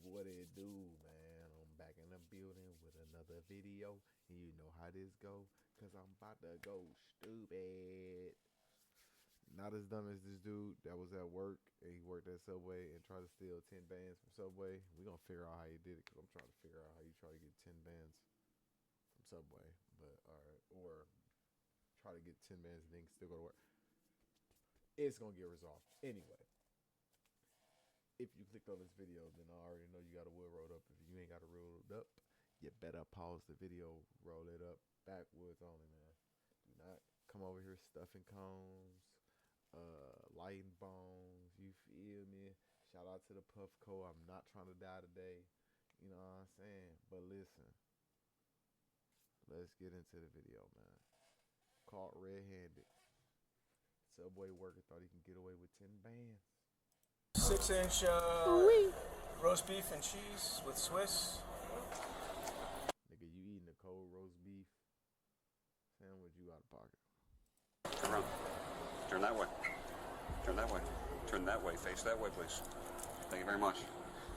What it do, man? I'm back in the building with another video, and you know how this go, cause I'm about to go stupid. Not as dumb as this dude that was at work and he worked at Subway and tried to steal 10 bands from Subway. We gonna figure out how he did it, cause I'm trying to figure out how you try to get 10 bands from Subway, but alright, or try to get 10 bands and then still go to work. It's gonna get resolved anyway. If you clicked on this video, then I already know you got a wood rolled up. If you ain't got a rolled up, you better pause the video, roll it up backwards only, man. Do not come over here stuffing cones, lighting bones. You feel me? Shout out to the Puffco. I'm not trying to die today. You know what I'm saying? But listen, let's get into the video, man. Caught red-handed. Subway worker thought he can get away with 10 bands. 6-inch roast beef and cheese with Swiss. Nigga, you eating a cold roast beef sandwich, you out of pocket. Turn around. Turn that way. Turn that way. Turn that way. Face that way, please. Thank you very much.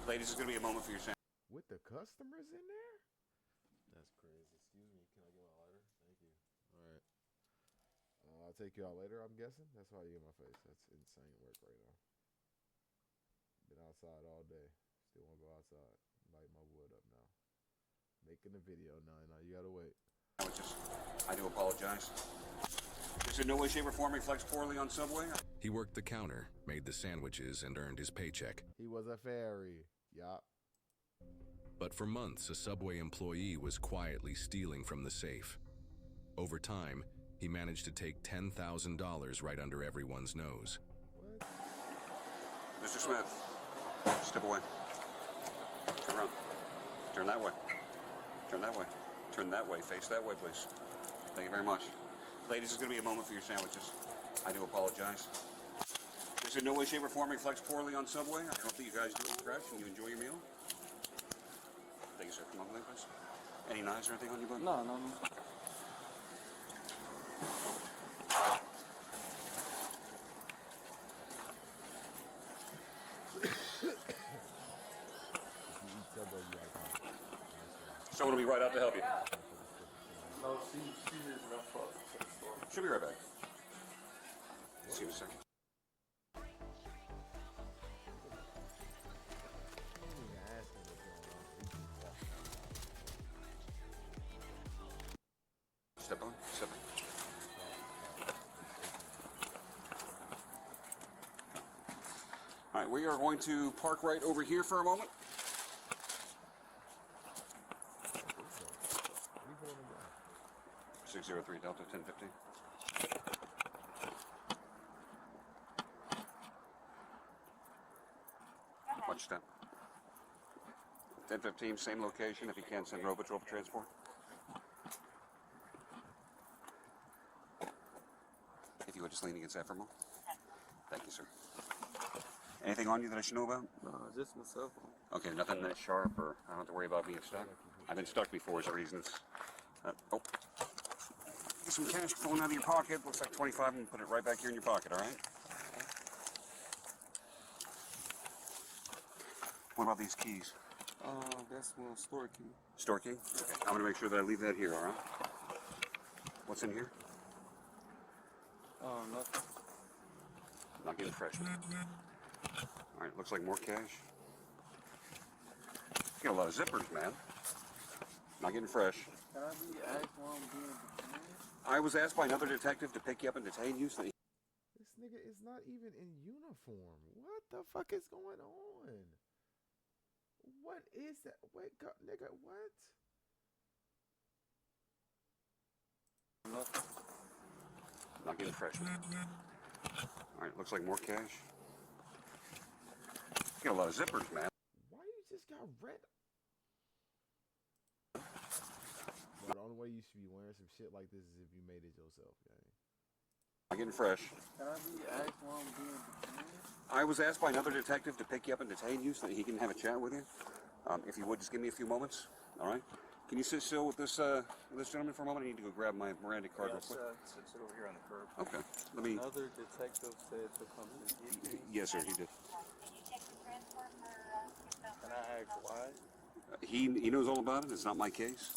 Ladies, it's going to be a moment for your sandwich. With the customers in there? That's crazy. Excuse me, can I get my lighter? Thank you. Alright. I'll take you out later, I'm guessing. That's why you in my face. That's insane work right now. Been outside all day. Still want to go outside. Light my wood up now. Making a video. Now you gotta wait. I do apologize. This in no way, shape, or form reflects poorly on Subway. He worked the counter, made the sandwiches, and earned his paycheck. He was a fairy. Yup. But for months, a Subway employee was quietly stealing from the safe. Over time, he managed to take $10,000 right under everyone's nose. What? Mr. Smith, step away. Turn around. Turn that way. Turn that way. Turn that way. Face that way, please. Thank you very much. Ladies, it's going to be a moment for your sandwiches. I do apologize. This in no way, shape, or form reflects poorly on Subway. I hope that you guys do it fresh and you enjoy your meal. Thank you, sir. Come on, please. Any knives or anything on you, bud? No. Someone will be right out to help you. No, she just left for the store. She'll be right back. See you in a second. Step on. Step on. All right, we are going to park right over here for a moment. What 603 Delta 1050. Watch step. 1015, same location. If you can, send Row Patrol for transport. If you would just lean against that for a moment. Thank you, sir. Anything on you that I should know about? No, just myself. Okay, nothing that sharp, or I don't have to worry about being stuck. I've been stuck before, is the reason. Oh. Get some cash pulling out of your pocket. Looks like 25 and put it right back here in your pocket, all right? What about these keys? That's one store key. Store key? Okay. I'm going to make sure that I leave that here, all right? What's in here? Nothing. Not getting fresh. All right, looks like more cash. You got a lot of zippers, man. Not getting fresh. Can I be asked why I'm being detained? I was asked by another detective to pick you up and detain you. So This nigga is not even in uniform. What the fuck is going on? What is that? Wait, nigga, what? Nothing. Not getting fresh. All right, looks like more cash. You got a lot of zippers, man. Why you just got red? Bro, the only way you should be wearing some shit like this is if you made it yourself, gang. Not getting fresh. Can I be asked why I'm being detained? I was asked by another detective to pick you up and detain you so that he can have a chat with you. If you would, just give me a few moments. All right? Can you sit still with this gentleman for a moment? I need to go grab my Miranda card real quick. Sit over here on the curb. Okay. Let me. Another detective said to come and get me. Yes, sir. He did. Can I ask he knows all about it. It's not my case.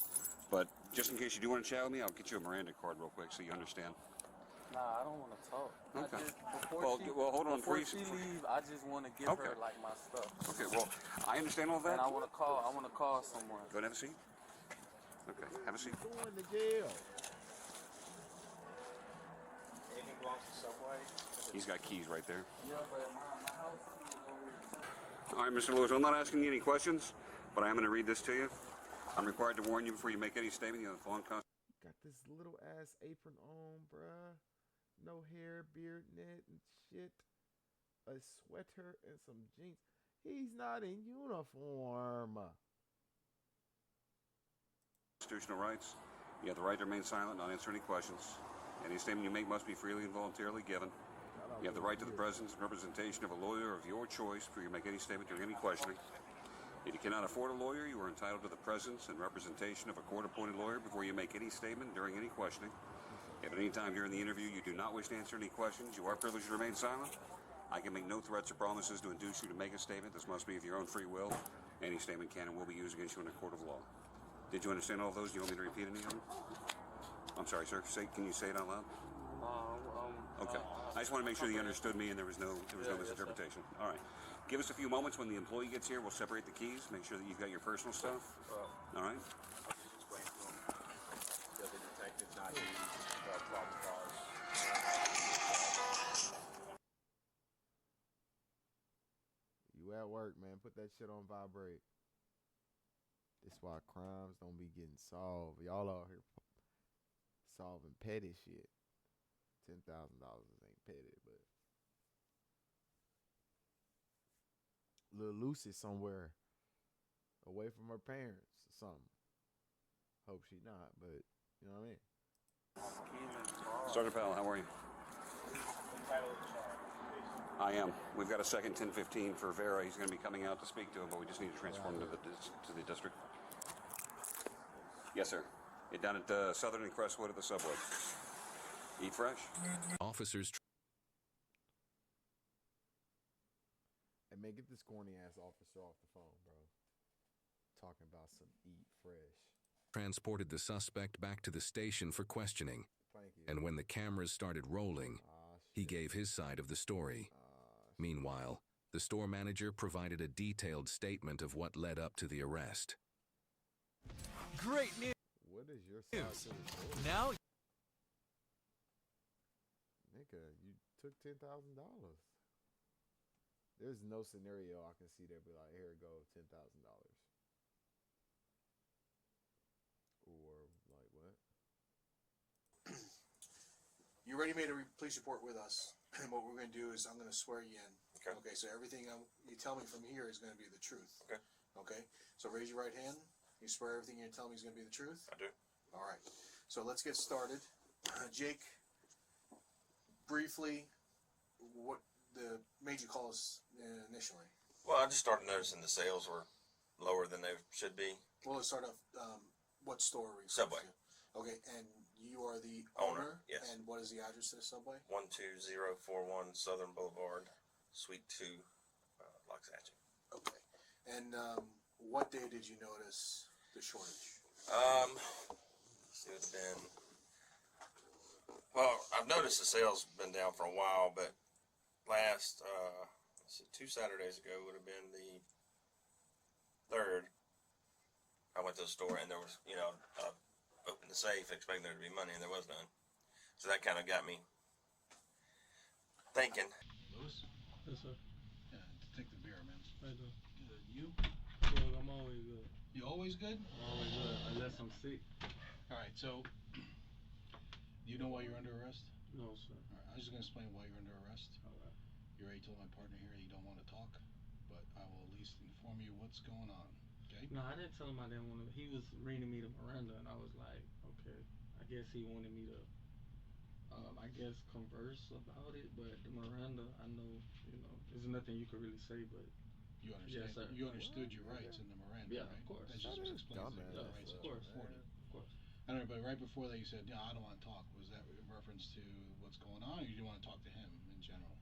But just in case you do want to chat with me, I'll get you a Miranda card real quick so you understand. Nah, I don't want to talk. Okay. Before hold on. Before she leave, I just want to give her like my stuff. Okay. Well, I understand all that. And I want to call someone. Go and have a seat. Okay. Have a seat. Going to jail. Anything belongs to Subway? He's got keys right there. Yeah, but my house is over here. All right, Mr. Lewis, I'm not asking you any questions, but I am going to read this to you. I'm required to warn you before you make any statement. You have the following Got this little ass apron on, bruh. No hair, beard, net, and shit. A sweater and some jeans. He's not in uniform. constitutional rights. You have the right to remain silent, not answer any questions. Any statement you make must be freely and voluntarily given. You have the right to the presence and representation of a lawyer of your choice before you make any statement during any questioning. If you cannot afford a lawyer, you are entitled to the presence and representation of a court-appointed lawyer before you make any statement during any questioning. If at any time during the interview you do not wish to answer any questions, you are privileged to remain silent. I can make no threats or promises to induce you to make a statement. This must be of your own free will. Any statement can and will be used against you in a court of law. Did you understand all of those? Do you want me to repeat any of them? I'm sorry, sir. Can you say it out loud? Okay. I just want to make sure that you understood me and there was no misinterpretation. All right. Give us a few moments. When the employee gets here, we'll separate the keys. Make sure that you've got your personal stuff. All right. Explain to him that the detective's not here. Problem cause. You at work, man. Put that shit on vibrate. That's why crimes don't be getting solved. Y'all out here solving petty shit. $10,000 ain't petty, but Lil Lucy somewhere away from her parents or something. Hope she not, but you know what I mean? Sergeant Powell, how are you? I am. We've got a second 1015 for Vera. He's going to be coming out to speak to him, but we just need to transform him to the district. Yes, sir. Get down at Southern and Crestwood at the subway. Eat fresh. Officers. Hey, man, get this corny ass officer off the phone, bro. Talking about some eat fresh. Transported the suspect back to the station for questioning. Thank you. And when the cameras started rolling, he gave his side of the story. Meanwhile, the store manager provided a detailed statement of what led up to the arrest. Great news! What is your side to the story? Now, Nigga, you took $10,000. There's no scenario I can see that be like, here it go, $10,000. Or like what? You already made a police report with us, and what we're going to do is I'm going to swear you in. Okay. Okay. So everything you tell me from here is going to be the truth. Okay. Okay. So raise your right hand. You swear everything you're telling me is going to be the truth. I do. All right. So let's get started. Jake, briefly, what made you call us initially? Well, I just started noticing the sales were lower than they should be. Well, let's start off. What store are we? Subway. To? Okay, and you are the Owner, yes. And what is the address to the Subway? 12041 Southern Boulevard, Suite 2, Loxatchee. Okay. And what day did you notice the shortage? It would have been. Well, I've noticed the sales been down for a while, but last 2 Saturdays ago would have been the 3rd. I went to the store and there was, I opened the safe expecting there to be money and there was none. So that kind of got me thinking. Lewis? Yes, sir. Yeah, take the beer, man. I do. Good. You? Well, I'm always good. You always good? I'm always good, unless I'm sick. All right, so you know why you're under arrest? No, sir. All right, I was just going to explain why you're under arrest. All right. You already told my partner here you don't want to talk, but I will at least inform you what's going on, okay? No, I didn't tell him I didn't want to. He was reading me to Miranda, and I was like, okay. I guess he wanted me to, converse about it, but the Miranda, I know, there's nothing you can really say, but You understand? Yes, sir. You understood your rights in the Miranda, Yeah, right? of course. That just explains Dumbass. your Yeah, rights of that you course. afforded. Of course. I don't know, but right before that you said, I don't want to talk. Was that in reference to what's going on, or you want to talk to him in general?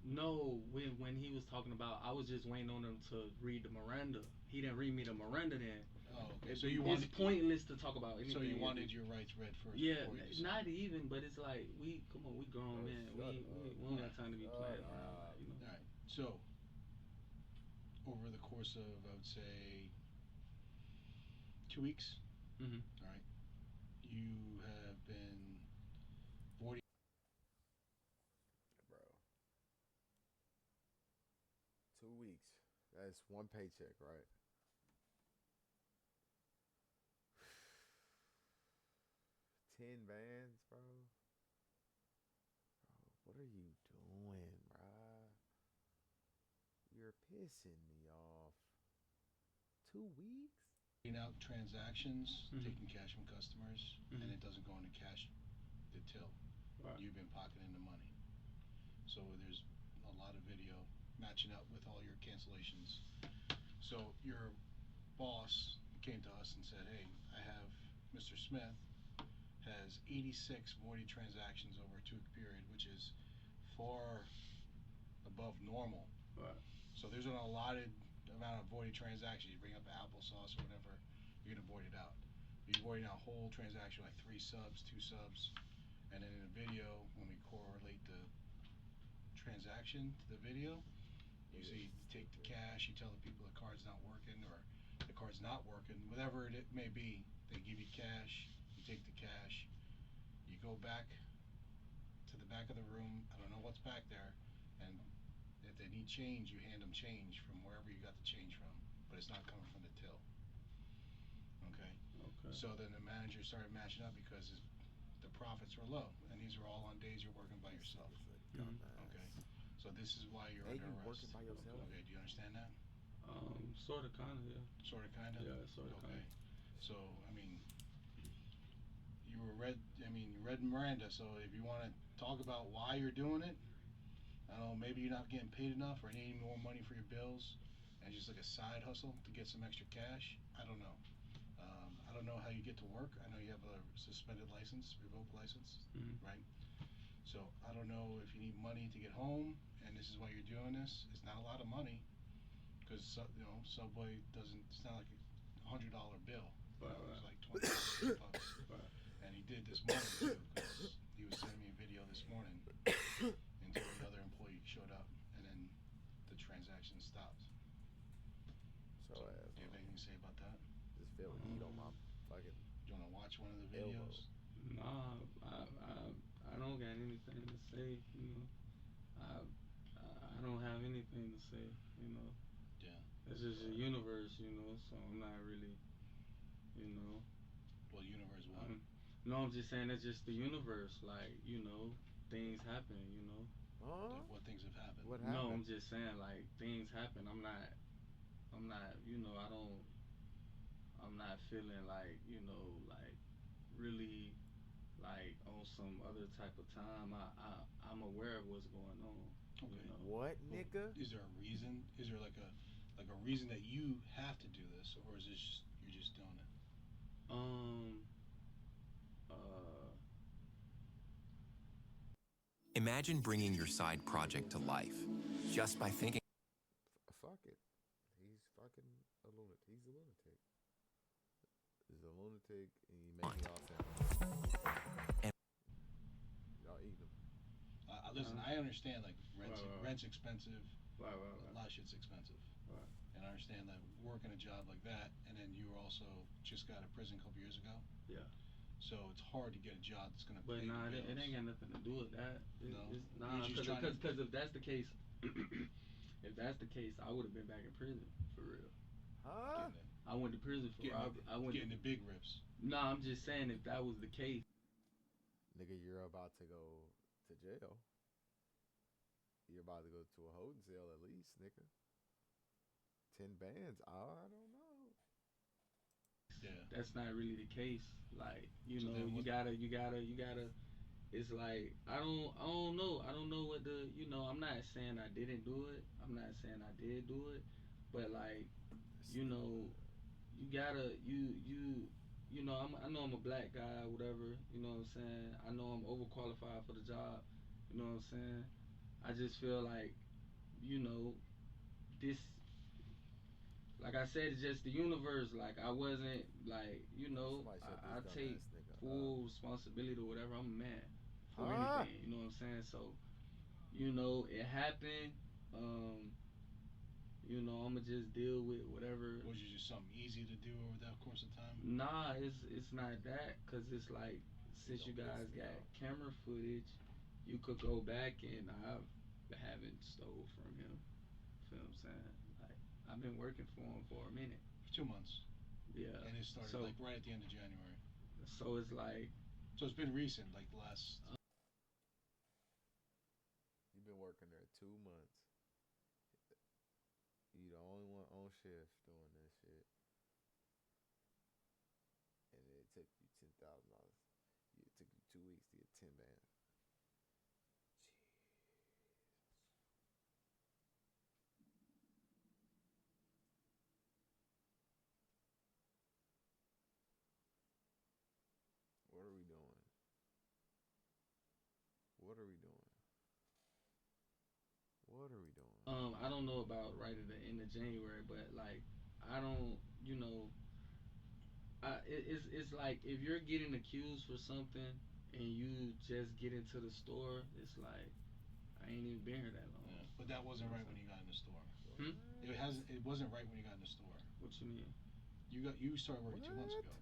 No, when he was talking about, I was just waiting on him to read the Miranda. He didn't read me the Miranda then. Oh, okay. So it's pointless to talk about anything. So you wanted your rights read first. Yeah, not even, but it's like we grown men. We don't got time to be playing around, like, you know. All right. So over the course of, I would say, 2 weeks. Mm-hmm. All right. You have been 40. Bro. 2 weeks. That's one paycheck, right? $10 bands, bro. What are you doing, bro? You're pissing me off. 2 weeks? Out transactions, Mm-hmm. taking cash from customers, Mm-hmm. and it doesn't go into cash, the till. Right. You've been pocketing the money. So there's a lot of video matching up with all your cancellations. So your boss came to us and said, hey, I have Mr. Smith has 86 voided transactions over a 2-week period, which is far above normal. Right. So there's an allotted amount of voided transactions. You bring up applesauce or whatever, you're gonna void it out. You're voiding out a whole transaction, like 3 subs, 2 subs, and then in the video, when we correlate the transaction to the video, you see, you take the cash, you tell the people the card's not working, or the card's not working, whatever it may be. They give you cash, you take the cash, you go back to the back of the room. I don't know what's back there, and if they need change, you hand them change from wherever you got the change from, but it's not coming from the till. Okay. So then the manager started matching up because the profits were low, and these are all on days you're working by yourself. Mm-hmm. Okay. So this is why you're And under you arrest. working by yourself? Okay. Do you understand that? Sort of, kind of, yeah. Sort of, kind of. Yeah, sort of, Okay. kind of. So I mean, you read Miranda. So if you want to talk about why you're doing it, I don't know, maybe you're not getting paid enough or needing more money for your bills, and it's just like a side hustle to get some extra cash. I don't know. I don't know how you get to work. I know you have a suspended license, revoked license, Mm-hmm. right? So I don't know if you need money to get home, and this is why you're doing this. It's not a lot of money, because Subway doesn't. It's not like $100 bill. Right, It's right. like $20 bucks. Right. And he did this morning too, because he was sending me a video this morning until the other employee showed up, and then the transaction stopped. So, Do you have anything to say about that? just feel heat on my fucking. Do you want to watch one of the videos? Nah, I don't got anything to say. You know, I don't have anything to say. You know. Yeah. It's just a universe. You know, so I'm not really. You know. Well, universe what? No, I'm just saying it's just the universe. Like, you know, things happen. You know. Huh? What things have happened? What happened? No, I'm just saying, like, things happen. I'm not. You know, I'm not feeling like, you know, like really like on some other type of time. I'm aware of what's going on. Okay. You know? What, nigga? Is there a reason? Is there like a reason that you have to do this, or is this just, you're just doing it? Imagine bringing your side project to life just by thinking. Fuck it. He's fucking a lunatic. He's a lunatic. He's a lunatic, and he making y'all sound. Y'all eating him. Listen, I understand, like, Right. rent's expensive. Right. A lot of shit's expensive. Right. And I understand that working a job like that, and then you also just got out of prison a couple years ago. Yeah. So it's hard to get a job that's gonna But pay nah, the it bills. ain't got nothing to do with that. You're just trying to- Because if that's the case, if that's the case, I would have been back in prison for real. Huh? I went to prison for robbery. I went getting the big rips. Nah, I'm just saying if that was the case. Nigga, you're about to go to jail. You're about to go to a holding cell at least, nigga. 10 bands. I don't know. Yeah. That's not really the case. Like, you So know, then you gotta. It's like I don't know. I don't know what I'm not saying I didn't do it. I'm not saying I did do it, but like, you know, you gotta I know I'm a black guy, whatever. You know what I'm saying? I know I'm overqualified for the job. You know what I'm saying? I just feel like, you know, this, like I said, it's just the universe. Like I wasn't like, you know, Somebody shut I this take dumbass nigga full responsibility or whatever. I'm a man for Huh? anything. You know what I'm saying? So, you know, it happened. You know, I'ma just deal with whatever. Was it just something easy to do over that course of time? Nah, it's not that, cause it's like since you guys got camera footage, you could go back and I haven't stole from him. Feel what I'm saying? Like I've been working for him for a minute. For 2 months. Yeah. And it started So like right at the end of January. so it's like. So it's been recent, like the last. You've been working there 2 months. You the only one on shift doing this shit, and it took you $10,000. It took you 2 weeks to get 10 bands. What are we doing? What are we doing? What are we doing? I don't know about right at the end of January, but like I don't, you know, it's like if you're getting accused for something and you just get into the store, it's like I ain't even been here that long. Yeah, but that wasn't right when you got in the store. Hmm? It wasn't right when you got in the store. What you mean? You started working What? 2 months ago.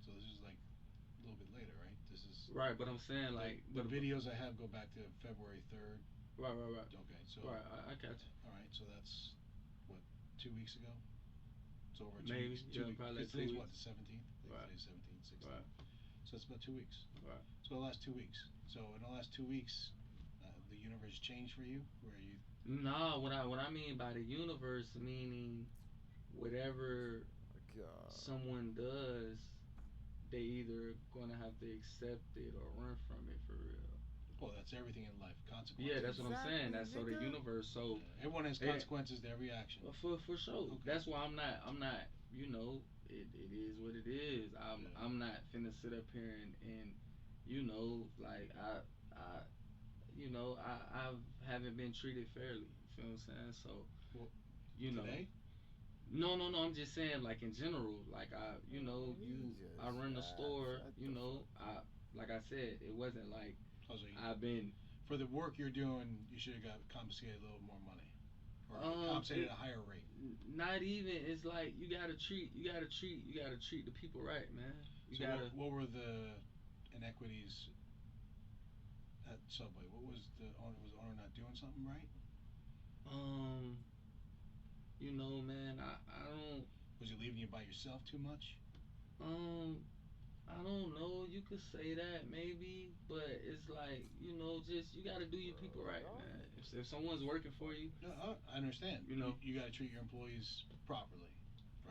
So this is like a little bit later, right? This is Right, but I'm saying like the videos I have go back to February 3rd. Right. Okay, so Right, I catch you. All right, so that's what 2 weeks ago. It's over 2 Maybe, weeks. yeah, probably like 2 Today's weeks. what, the 17th? Right. Today's 17th, 16th. Right. So it's about 2 weeks. Right. So the last 2 weeks. So in the last 2 weeks, the universe changed for you, where you. No, what I mean by the universe, meaning whatever God. someone does, they either gonna have to accept it or run from it for real. Well, that's everything in life. Consequences. Yeah, that's what I'm saying. That's so the nigga. universe. So everyone has consequences to every action. for sure. Okay. That's why I'm not. You know, it is what it is. I'm not finna sit up here and you know, like I you know, I haven't been treated fairly. You feel what I'm saying? So, well, you know. Today? No. I'm just saying, like in general, like you know, I run the store. You know, like I said, it wasn't like I've been. For the work you're doing, you should have got compensated a little more money, or compensated at a higher rate. Not even. It's like you gotta treat the people right, man. What were the inequities at Subway? What was the owner? Was the owner not doing something right? You know, man, I don't. Was he leaving you by yourself too much? I don't know. You could say that maybe, but it's like you know, just you gotta do your people right, man. If someone's working for you, no, I understand. You know, you gotta treat your employees properly,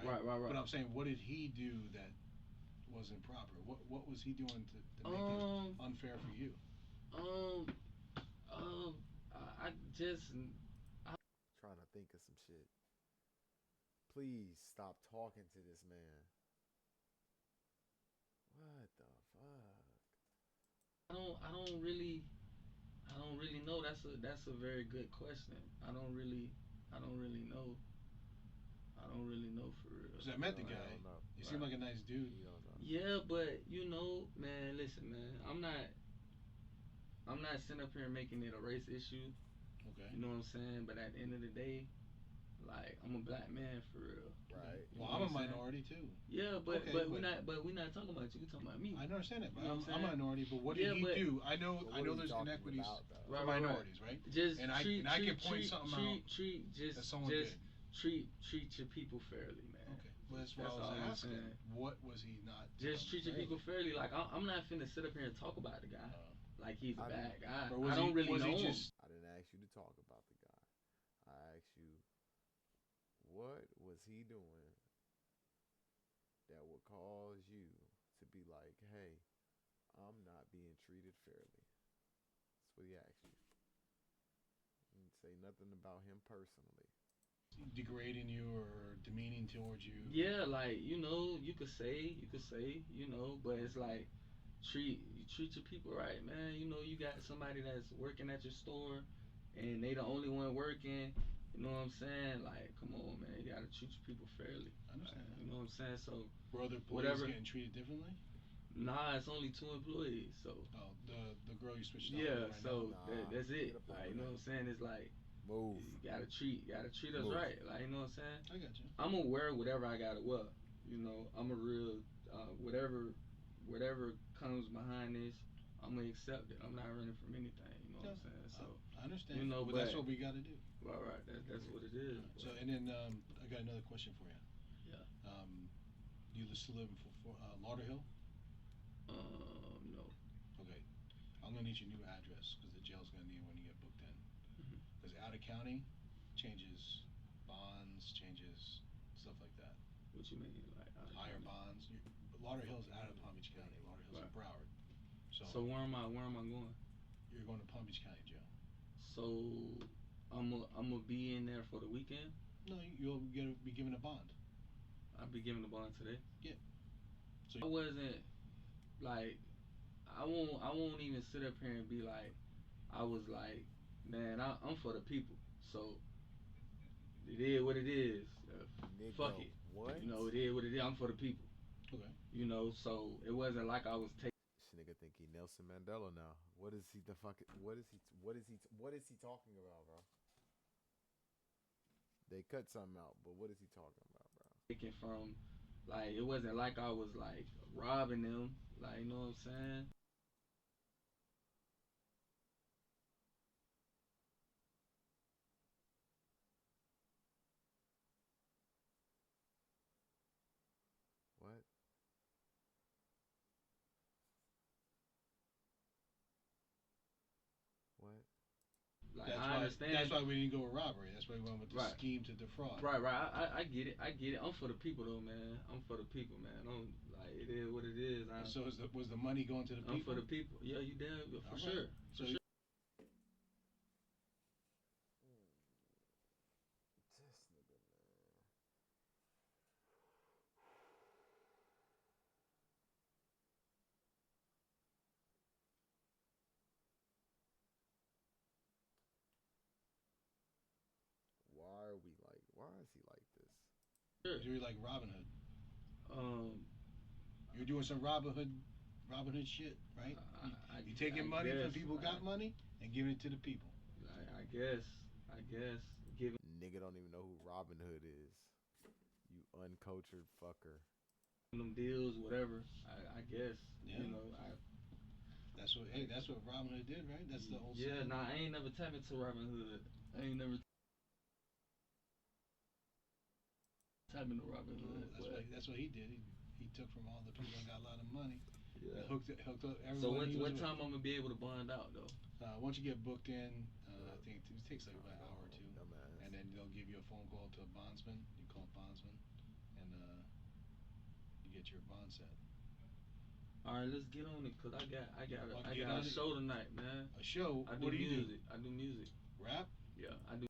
right. But I'm saying, what did he do that wasn't proper? What was he doing to make it unfair for you? I just Trying to think of some shit. Please stop talking to this man. What the fuck? I don't really know. That's a very good question. I don't really know. I don't really know for real. Because I met the guy. He seemed like a nice dude. Yeah, but you know, man, listen, man. I'm not sitting up here making it a race issue. Okay. You know what I'm saying? But at the end of the day, like I'm a black man for real. Right. Well, I'm a minority too. Yeah, but we're not talking about you. We're talking about me. I understand it, but you know I'm a minority. But what did he do? I know there's inequities for minorities, right? Just and I can point something out. Treat your people fairly, man. Okay. Well, that's what I was asking. What was he not doing? Just treat your people fairly. Like I'm not finna sit up here and talk about the guy like he's a bad guy. I don't really know him. I didn't ask you to talk about the guy. I asked you, what was he doing that would cause you to be like, hey, I'm not being treated fairly? That's what he asked you. You didn't say nothing about him personally. Degrading you or demeaning towards you. Yeah, like you know, you could say, you know, but it's like treat your people right, man. You know, you got somebody that's working at your store and they the only one working. You know what I'm saying? Like, come on, man. You gotta treat your people fairly. I understand. You know what I'm saying? So, were other employees getting treated differently? Nah, it's only 2 employees. So. Oh, the girl you switched out Yeah. right So now? that's it. Like, you know what I'm saying? It's like. Move. You gotta treat us right. Like, you know what I'm saying? I got you. I'm gonna wear whatever I gotta wear. You know, I'm a real whatever comes behind this, I'm gonna accept it. I'm not running from anything. You know what I'm saying? So I understand. You know, but that's what we got to do. Right. That's what it is. Right. So, and then I got another question for you. Yeah. You still live in Lauderhill? No. Okay. I'm gonna need your new address because the jail's gonna need it when you get booked in. Because out of county changes bonds, changes stuff like that. What you mean, like higher bonds? Lauderhill's out of Palm Beach County. Lauderhill's in Broward. So where am I going? You're going to Palm Beach County Jail. So I'm gonna be in there for the weekend? No, you'll be given a bond. I'll be given a bond today? Yeah. So I wasn't like I won't even sit up here and be like I was like, man, I'm for the people. So it is what it is. Fuck it. What? You know, it is what it is. I'm for the people. Okay. You know, so it wasn't like I was taking. This nigga think he Nelson Mandela now. What is he What is he talking about, bro? They cut something out, but what is he talking about, bro? Taking from, like, it wasn't like I was like robbing them. Like, you know what I'm saying? What? What? Like, I understand. That's why we didn't go with robbery. That's why we went with the scheme to defraud. Right. I get it. I'm for the people, though, man. I'm for the people, man. Like, it is what it is. So was the money going to the people? I'm for the people. Yeah, you damn for sure. So for sure. Why is he like this? Sure. You're like Robin Hood. You're doing some Robin Hood shit, right? You taking money from people who got money and giving it to the people. I guess. Giving. Nigga don't even know who Robin Hood is. You uncultured fucker. Them deals, whatever. I guess. Yeah. You know, that's what Robin Hood did, right? That's the whole. Yeah. Nah, I ain't never tapped into Robin Hood. I ain't never. Tapping into Robin Hood. That's what he did. He took from all the people that got a lot of money. Yeah. Hooked up everyone. So what time I'm gonna be able to bond out though? Once you get booked in, I think it takes like about an hour or two, and then they'll give you a phone call to a bondsman. You call a bondsman, and you get your bond set. All right, let's get on it, cause I got a show tonight, man. A show? What do you do? I do music. Rap? Yeah, I do.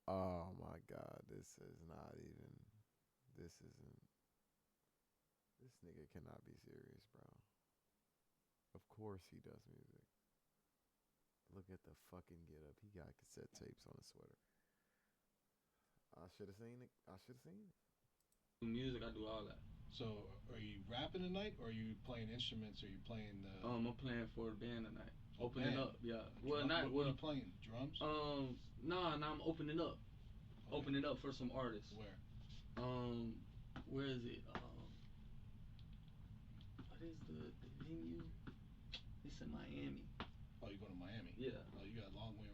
Oh my God, this isn't. This nigga cannot be serious, bro. Of course he does music. Look at the fucking get up. He got cassette tapes on his sweater. I should have seen it. Music, I do all that. So, are you rapping tonight, or are you playing instruments, or are you playing the? I'm playing for a band tonight. Opening up, yeah. Well, not what are you playing? Drums? Nah, I'm opening up. Okay. Opening up for some artists. Where? Where is it? What is the venue? It's in Miami. Oh, you're going to Miami? Yeah. Oh, you got a long way.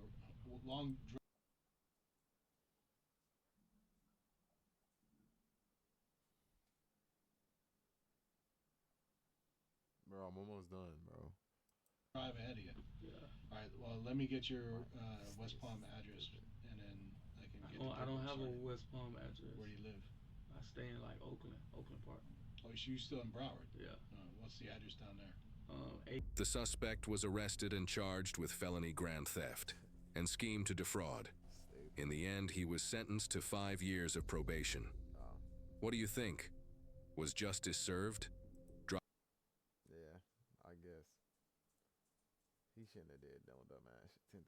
Bro, I'm almost done, bro. Drive ahead of you. Yeah. All right. Well, let me get your West Palm address, and then I can get. I don't have a West Palm address. Where do you live? I stay in like Oakland Park. Oh, so you still in Broward? Yeah. What's the address down there? The suspect was arrested and charged with felony grand theft and scheme to defraud. In the end, he was sentenced to 5 years of probation. What do you think? Was justice served? Yeah, I guess. He shouldn't have did no dumbass. $10,000.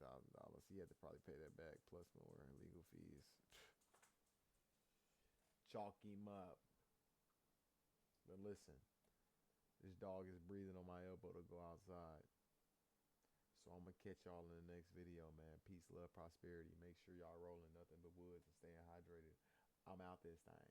He had to probably pay that back plus more legal fees. Chalk him up. But listen, this dog is breathing on my elbow to go outside. So I'm going to catch y'all in the next video, man. Peace, love, prosperity. Make sure y'all rolling nothing but woods and staying hydrated. I'm out this thing.